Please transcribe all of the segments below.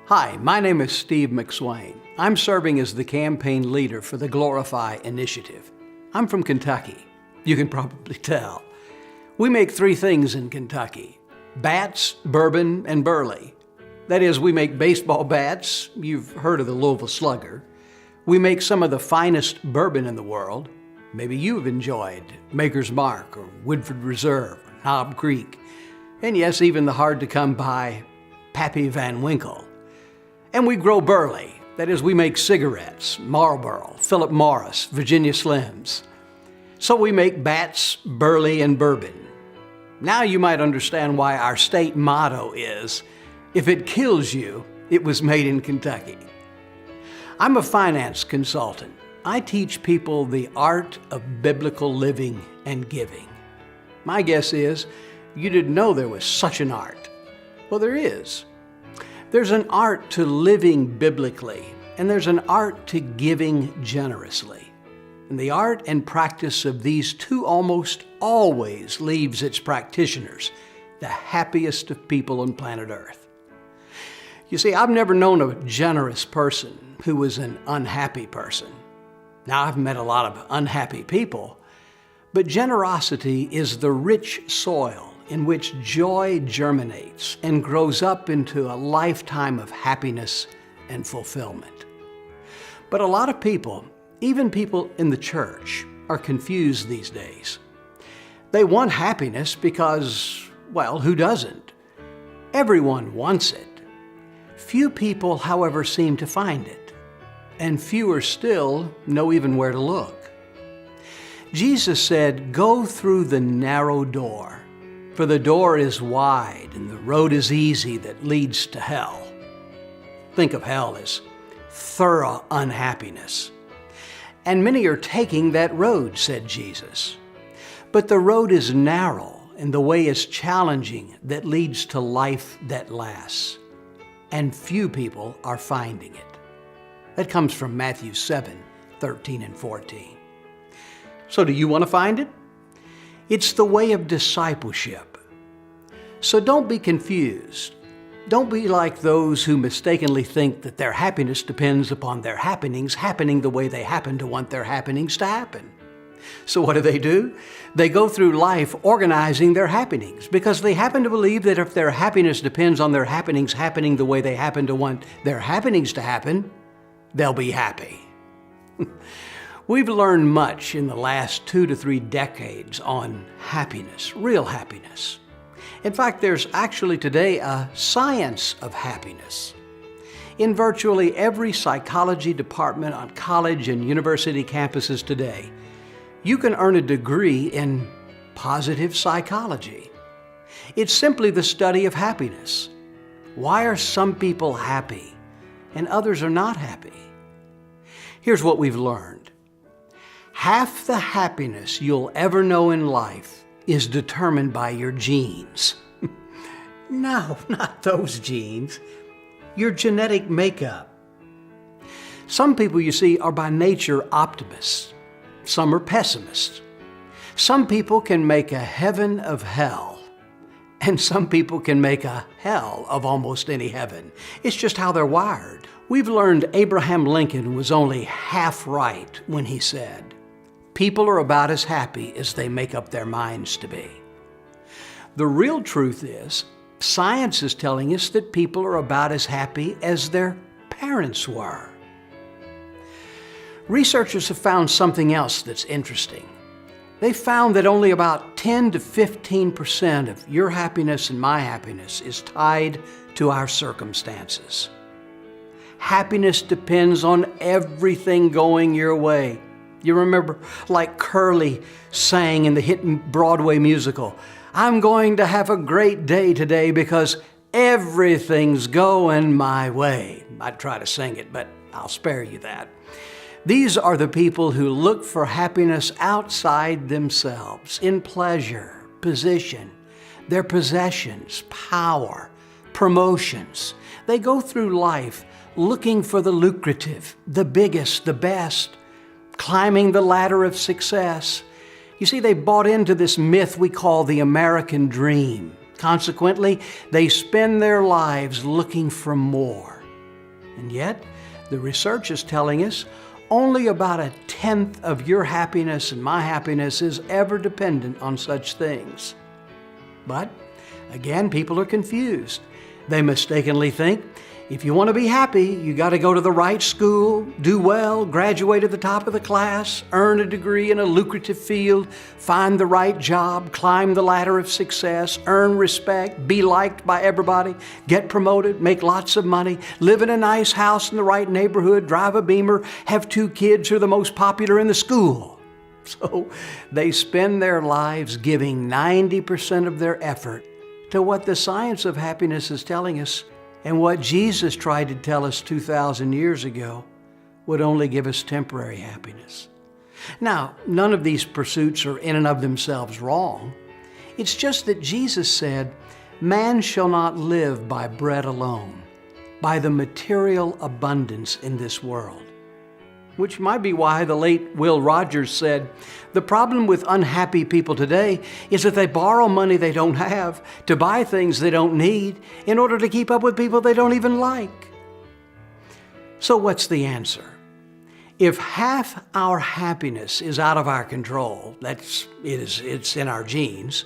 Hi, my name is Steve McSwain. I'm serving as the campaign leader for the Glorify Initiative. I'm from Kentucky. You can probably tell. We make three things in Kentucky: bats, bourbon, and burley. That is, we make baseball bats. You've heard of the Louisville Slugger. We make some of the finest bourbon in the world. Maybe you've enjoyed Maker's Mark or Woodford Reserve or Knob Creek. And yes, even the hard-to-come-by Pappy Van Winkle. And we grow burley. That is, we make cigarettes, Marlboro, Philip Morris, Virginia Slims. So we make bats, burley, and bourbon. Now you might understand why our state motto is, "If it kills you, it was made in Kentucky." I'm a finance consultant. I teach people the art of biblical living and giving. My guess is you didn't know there was such an art. Well, there is. There's an art to living biblically, and there's an art to giving generously. And the art and practice of these two almost always leaves its practitioners the happiest of people on planet Earth. You see, I've never known a generous person who was an unhappy person. Now, I've met a lot of unhappy people, but generosity is the rich soil in which joy germinates and grows up into a lifetime of happiness and fulfillment. But a lot of people, even people in the church, are confused these days. They want happiness because, well, who doesn't? Everyone wants it. Few people, however, seem to find it, and fewer still know even where to look. Jesus said, "Go through the narrow door, for the door is wide and the road is easy that leads to hell." Think of hell as thorough unhappiness. "And many are taking that road," said Jesus. "But the road is narrow and the way is challenging that leads to life that lasts. And few people are finding it." That comes from Matthew 7:13 and 14. So do you want to find it? It's the way of discipleship. So don't be confused. Don't be like those who mistakenly think that their happiness depends upon their happenings happening the way they happen to want their happenings to happen. So what do? They go through life organizing their happenings because they happen to believe that if their happiness depends on their happenings happening the way they happen to want their happenings to happen, they'll be happy. We've learned much in the last 2 to 3 decades on happiness, real happiness. In fact, there's actually today a science of happiness. In virtually every psychology department on college and university campuses today, you can earn a degree in positive psychology. It's simply the study of happiness. Why are some people happy and others are not happy? Here's what we've learned. Half the happiness you'll ever know in life is determined by your genes. No, not those genes. Your genetic makeup. Some people, you see, are by nature optimists. Some are pessimists. Some people can make a heaven of hell, and some people can make a hell of almost any heaven. It's just how they're wired. We've learned Abraham Lincoln was only half right when he said, "People are about as happy as they make up their minds to be." The real truth is, science is telling us that people are about as happy as their parents were. Researchers have found something else that's interesting. They found that only about 10 to 15% of your happiness and my happiness is tied to our circumstances. Happiness depends on everything going your way. You remember, like Curly sang in the hit Broadway musical, "I'm going to have a great day today because everything's going my way." I'd try to sing it, but I'll spare you that. These are the people who look for happiness outside themselves, in pleasure, position, their possessions, power, promotions. They go through life looking for the lucrative, the biggest, the best, climbing the ladder of success. You see, they bought into this myth we call the American dream. Consequently, they spend their lives looking for more. And yet, the research is telling us only about 1/10 of your happiness and my happiness is ever dependent on such things. But, again, people are confused. They mistakenly think if you want to be happy, you got to go to the right school, do well, graduate at the top of the class, earn a degree in a lucrative field, find the right job, climb the ladder of success, earn respect, be liked by everybody, get promoted, make lots of money, live in a nice house in the right neighborhood, drive a Beamer, have 2 kids who are the most popular in the school. So they spend their lives giving 90% of their effort to what the science of happiness is telling us, and what Jesus tried to tell us 2,000 years ago would only give us temporary happiness. Now, none of these pursuits are in and of themselves wrong. It's just that Jesus said, "Man shall not live by bread alone, by the material abundance in this world." Which might be why the late Will Rogers said, "The problem with unhappy people today is that they borrow money they don't have to buy things they don't need in order to keep up with people they don't even like." So what's the answer? If half our happiness is out of our control, it's in our genes,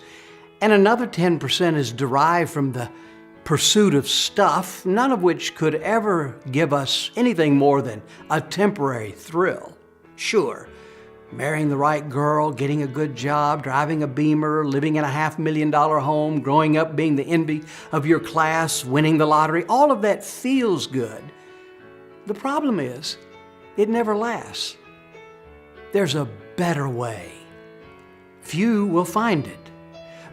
and another 10% is derived from the pursuit of stuff, none of which could ever give us anything more than a temporary thrill. Sure, marrying the right girl, getting a good job, driving a Beamer, living in a $500,000 home, growing up being the envy of your class, winning the lottery, all of that feels good. The problem is, it never lasts. There's a better way. Few will find it.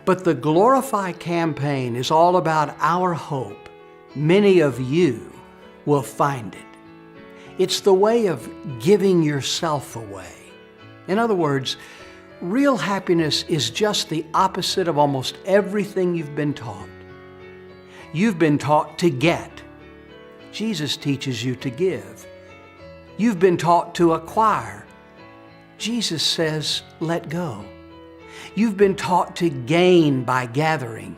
But the Glorify campaign is all about our hope. Many of you will find it. It's the way of giving yourself away. In other words, real happiness is just the opposite of almost everything you've been taught. You've been taught to get. Jesus teaches you to give. You've been taught to acquire. Jesus says, let go. You've been taught to gain by gathering.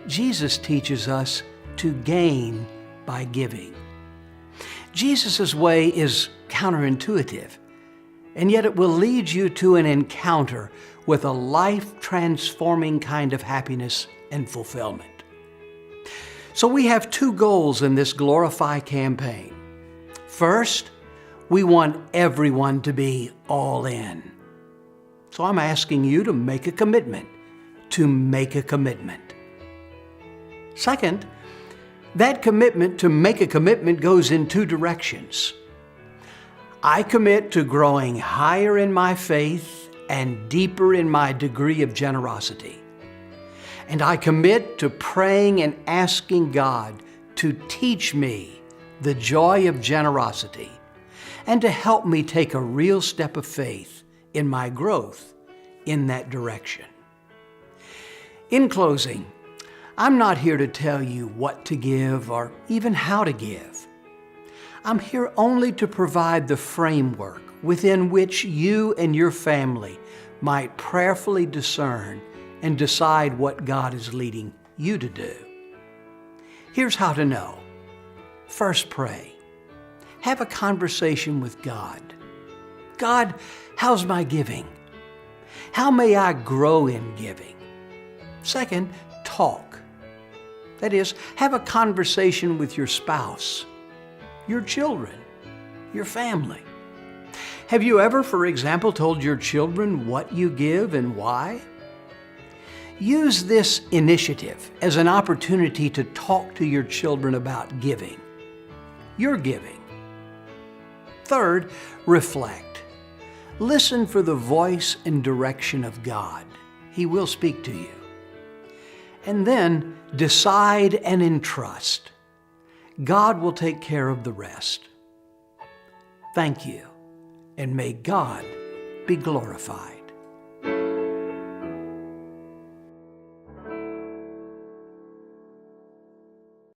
Jesus teaches us to gain by giving. Jesus' way is counterintuitive, and yet it will lead you to an encounter with a life-transforming kind of happiness and fulfillment. So we have 2 goals in this Glorify campaign. First, we want everyone to be all in. So I'm asking you to make a commitment, Second, that commitment to make a commitment goes in 2 directions. I commit to growing higher in my faith and deeper in my degree of generosity. And I commit to praying and asking God to teach me the joy of generosity and to help me take a real step of faith in my growth in that direction. In closing, I'm not here to tell you what to give or even how to give. I'm here only to provide the framework within which you and your family might prayerfully discern and decide what God is leading you to do. Here's how to know. First, pray. Have a conversation with God. God, how's my giving? How may I grow in giving? Second, talk. That is, have a conversation with your spouse, your children, your family. Have you ever, for example, told your children what you give and why? Use this initiative as an opportunity to talk to your children about giving, your giving. Third, reflect. Listen for the voice and direction of God. He will speak to you. And then decide and entrust. God will take care of the rest. Thank you, and may God be glorified.